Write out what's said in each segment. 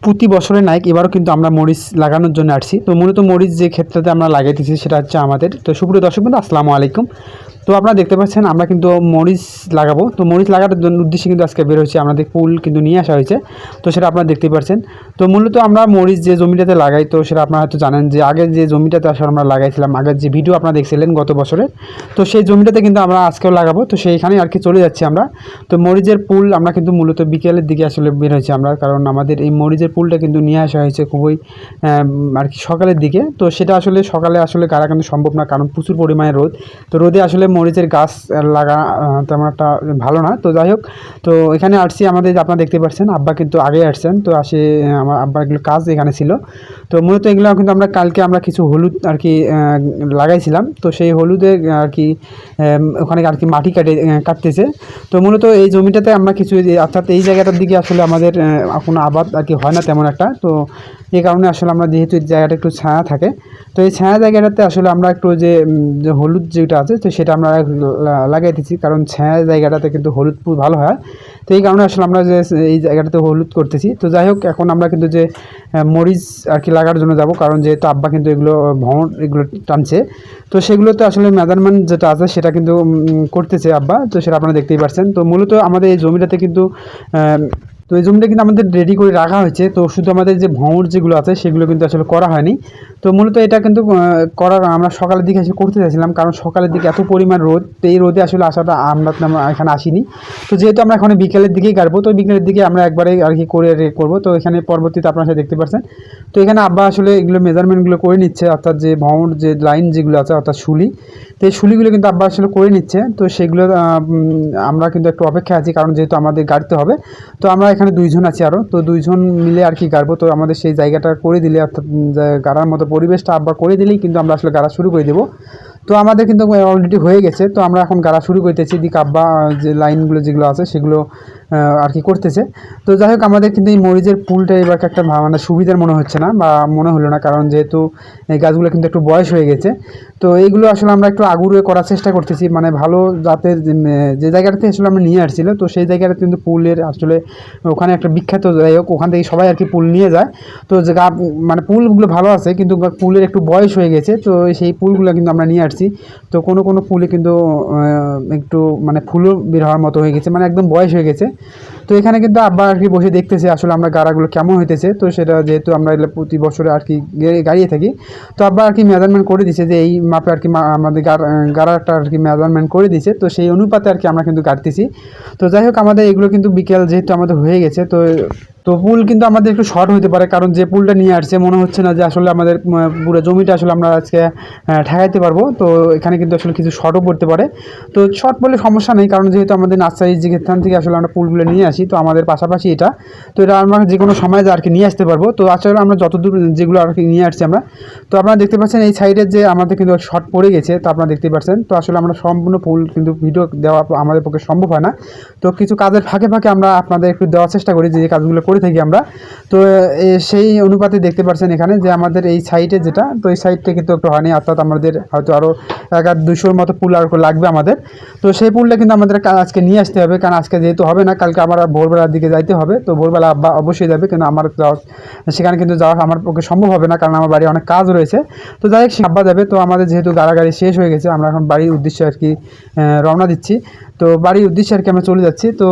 প্রতি বছরের নায়ক এবারও কিন্তু আমরা মরিচ লাগানোর জন্য আসছি। তো মূলত মরিচ যে ক্ষেত্রতে আমরা লাগাইতেছি সেটা হচ্ছে আমাদের। তো সুপ্রিয় দর্শক বন্ধু, আসসালামু আলাইকুম। তো আপনারা দেখতে পাচ্ছেন আমরা কিন্তু মরিচ লাগাবো। তো মরিচ লাগানোর জন্য উদ্দেশ্যে কিন্তু আজকে বের হয়েছে, আমাদের পুল কিন্তু নিয়ে আসা হয়েছে। তো সেটা আপনারা দেখতে পাচ্ছেন। তো মূলত আমরা মরিচ যে জমিটাতে লাগাই, তো সেটা আপনারা হয়তো জানেন যে আগের যে জমিটাতে আসলে আমরা লাগাইছিলাম, আগের যে ভিডিও আপনারা দেখছিলেন গত বছরের, তো সেই জমিটাতে কিন্তু আমরা আজকেও লাগাবো। তো সেইখানে আর কি চলে যাচ্ছি আমরা। তো মরিচের পুল আমরা কিন্তু মূলত বিকেলের দিকে আসলে বের হয়েছি আমরা, কারণ আমাদের এই মরিচের পুলটা কিন্তু নিয়ে আসা হয়েছে খুবই আর কি সকালের দিকে। তো সেটা আসলে সকালে আসলে গাড়া কিন্তু সম্ভব না, কারণ প্রচুর পরিমাণে রোদ। তো রোদে আসলে মরিচের গাছ লাগা তেমন একটা ভালো না। তো যাই হোক, তো এখানে আসছি আমাদের, আপনারা দেখতে পাচ্ছেন আব্বা কিন্তু আগে আসছেন। তো আসে আমার আব্বার এগুলো কাজ এখানে ছিল। তো মূলত এগুলো কিন্তু আমরা কালকে আমরা কিছু হলুদ আর কি লাগাইছিলাম। তো সেই হলুদে আর কি ওখানে আর কি মাটি কাটতেছে। তো মূলত এই জমিটাতে আমরা কিছু অর্থাৎ এই জায়গাটার দিকে আসলে আমাদের কোনো আবাদ আর কি হয় না তেমন একটা। তো এই কারণে আসলে আমরা যেহেতু এই জায়গাটা একটু ছায়া থাকে, তো এই ছায়া জায়গাটাতে আসলে আমরা একটু যে হলুদ যেটা আছে তো সেটা আমরা লাগাইতেছি, কারণ ছায়া জায়গাটাতে কিন্তু হলুদ ফুল ভালো হয়। তো এই কারণে আসলে আমরা যে এই জায়গাটাতে হলুদ করতেছি। তো যাই হোক, এখন আমরা কিন্তু যে মরিচ আর কি লাগার জন্য যাব, কারণ যেহেতু আব্বা কিন্তু এগুলো ভ্রমণ এগুলো টানছে। তো সেগুলোতে আসলে মেজারমেন্ট যেটা আছে সেটা কিন্তু করতেছে আব্বা। তো সেটা আপনারা দেখতেই পাচ্ছেন। তো মূলত আমাদের এই জমিটাতে কিন্তু তো এই জমিটা কিন্তু আমাদের রেডি করে রাখা হয়েছে। তো শুধু আমাদের যে ভ্রমণ যেগুলো আছে সেগুলো কিন্তু আসলে করা হয়নি। তো মূলত এটা কিন্তু করার আমরা সকালের দিকে এসে করতে চাইছিলাম, কারণ সকালের দিকে এত পরিমাণ রোদ, তো এই রোদে আসলে আসাটা আমরা এখানে আসিনি। তো যেহেতু আমরা এখন বিকেলের দিকেই গাড়বো, তো বিকেলের দিকে আমরা একবারে আর কি করে করবো। তো এখানে পরবর্তীতে আপনারা সাথে দেখতে পাচ্ছেন। তো এখানে আব্বা আসলে এগুলো মেজারমেন্টগুলো করে নিচ্ছে, অর্থাৎ যে ভ্রমণ যে লাইন যেগুলো আছে অর্থাৎ শুলি, তো এই শুলিগুলো কিন্তু আব্বা আসলে করে নিচ্ছে। তো সেগুলো আমরা কিন্তু একটু অপেক্ষায় আছি, কারণ যেহেতু আমাদের গাড়তে হবে। তো আমরা এখানে দুইজন আছি আরও, তো দুইজন মিলে আর কি গাড়বো। তো আমাদের সেই জায়গাটা করে দিলে, অর্থাৎ গাড়ার মতো পরিবেশটা আব্বা করে দিলেই কিন্তু আমরা আসলে গাড়া শুরু করে দেবো। তো আমাদের কিন্তু অলরেডি হয়ে গেছে। তো আমরা এখন গাড়া শুরু করতেছি, দিকে আব্বা যে লাইনগুলো যেগুলো আছে সেগুলো আর কি করতেছে। তো যাই হোক, আমাদের কিন্তু এই মরিচের পুলটা এবার একটা মানে সুবিধার মনে হচ্ছে না, বা মনে হলো না, কারণ যেহেতু এই গাছগুলো কিন্তু একটু বয়স হয়ে গেছে। তো এইগুলো আসলে আমরা একটু আগুরে করার চেষ্টা করতেছি, মানে ভালো জাতের যে জায়গাটাতে আসলে আমরা নিয়ে আসছিল, তো সেই জায়গাটা কিন্তু পুলের আসলে ওখানে একটা বিখ্যাত, যাই হোক ওখান থেকে সবাই আর কি পুল নিয়ে যায়। তো যে মানে পুলগুলো ভালো আছে, কিন্তু পুলের একটু বয়স হয়ে গেছে। তো সেই পুলগুলো কিন্তু আমরা নিয়ে আসছি। তো কোনো কোনো পুলে কিন্তু একটু মানে ফুলও বের হওয়ার মতো হয়ে গেছে, মানে একদম বয়স হয়ে গেছে। তো এখানে কিন্তু আব্বা আর কি বসে দেখতেছে আসলে আমরা গাড়াগুলো কেমন হইতেছে। তো সেটা যেহেতু আমরা এগুলো প্রতি বছরে আর কি গাড়িয়ে থাকি, তো আব্বা আর কি মেজারমেন্ট করে দিছে যে এই মাপে আর কি আমাদের গাড়াটা আর কি মেজারমেন্ট করে দিছে। তো সেই অনুপাতে আর কি আমরা কিন্তু গাড়তেছি। তো যাই হোক, আমাদের এগুলো কিন্তু বিকেল যেহেতু আমাদের হয়ে গেছে, তো তো পুল কিন্তু আমাদের একটু শর্ট হতে পারে, কারণ যে পুলটা নিয়ে আসছে মনে হচ্ছে না যে আসলে আমাদের পুরো জমিটা আসলে আমরা আজকে ঠেকাইতে পারবো। তো এখানে কিন্তু আসলে কিছু শর্টও পড়তে পারে। তো শর্ট বলে সমস্যা নেই, কারণ যেহেতু আমাদের নার্সারির যে স্থান থেকে আসলে আমরা পুলগুলো নিয়ে আসি, তো আমাদের পাশাপাশি এটা, তো এটা আমরা যে কোনো সময় আর কি নিয়ে আসতে পারবো। তো আসলে আমরা যতদূর যেগুলো আর কি নিয়ে আসছি আমরা, তো আপনারা দেখতে পাচ্ছেন এই সাইডের যে আমাদের কিন্তু শর্ট পড়ে গেছে, তো আপনারা দেখতে পাচ্ছেন। তো আসলে আমরা সম্পূর্ণ ফুল কিন্তু ভিডিও দেওয়া আমাদের পক্ষে সম্ভব হয় না। তো কিছু কাজের ফাঁকে ফাঁকে আমরা আপনাদের একটু দেওয়ার চেষ্টা করি, যে কাজগুলো করে থাকি আমরা। তো সেই অনুপাতে দেখতে পাচ্ছেন এখানে যে আমাদের এই সাইডে যেটা, তো এই সাইডটা কিন্তু একটু হয়নি, অর্থাৎ আমাদের হয়তো আরও 1-200 মতো পুল আর লাগবে আমাদের। তো সেই পুলটা কিন্তু আমাদের আজকে নিয়ে আসতে হবে, কারণ আজকে যেহেতু হবে না, কালকে আমার ভোরবেলার দিকে যাইতে হবে। তো ভোরবেলা আব্বা অবশ্যই যাবে, কিন্তু আমার সেখানে কিন্তু যাওয়া আমার পক্ষে সম্ভব হবে না, কারণ আমার বাড়ি অনেক কাজ রয়েছে। তো যাই হোক, আব্বা যাবে। তো আমাদের যেহেতু গাড়ি শেষ হয়ে গেছে, আমরা এখন বাড়ির উদ্দেশ্যে আর কি রওনা দিচ্ছি। তো বাড়ির উদ্দেশ্যে আর কি আমরা চলে যাচ্ছি। তো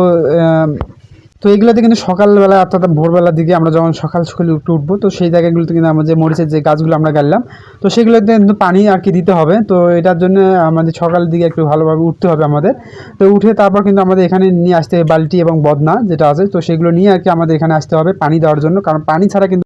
তো এইগুলোতে কিন্তু সকালবেলা অর্থাৎ ভোরবেলার দিকে আমরা যখন সকাল সকালে উঠবো, তো সেই জায়গাগুলোতে কিন্তু আমরা যে মরিচের যে গাছগুলো আমরা গাড়লাম, তো সেগুলোতে কিন্তু পানি আর কি দিতে হবে। তো এটার জন্য আমাদের সকালের দিকে একটু ভালোভাবে উঠতে হবে আমাদের। তো উঠে তারপর কিন্তু আমাদের এখানে নিয়ে আসতে হবে বালতি এবং বদনা যেটা আছে, তো সেগুলো নিয়ে আর কি আমাদের এখানে আসতে হবে পানি দেওয়ার জন্য, কারণ পানি ছাড়া কিন্তু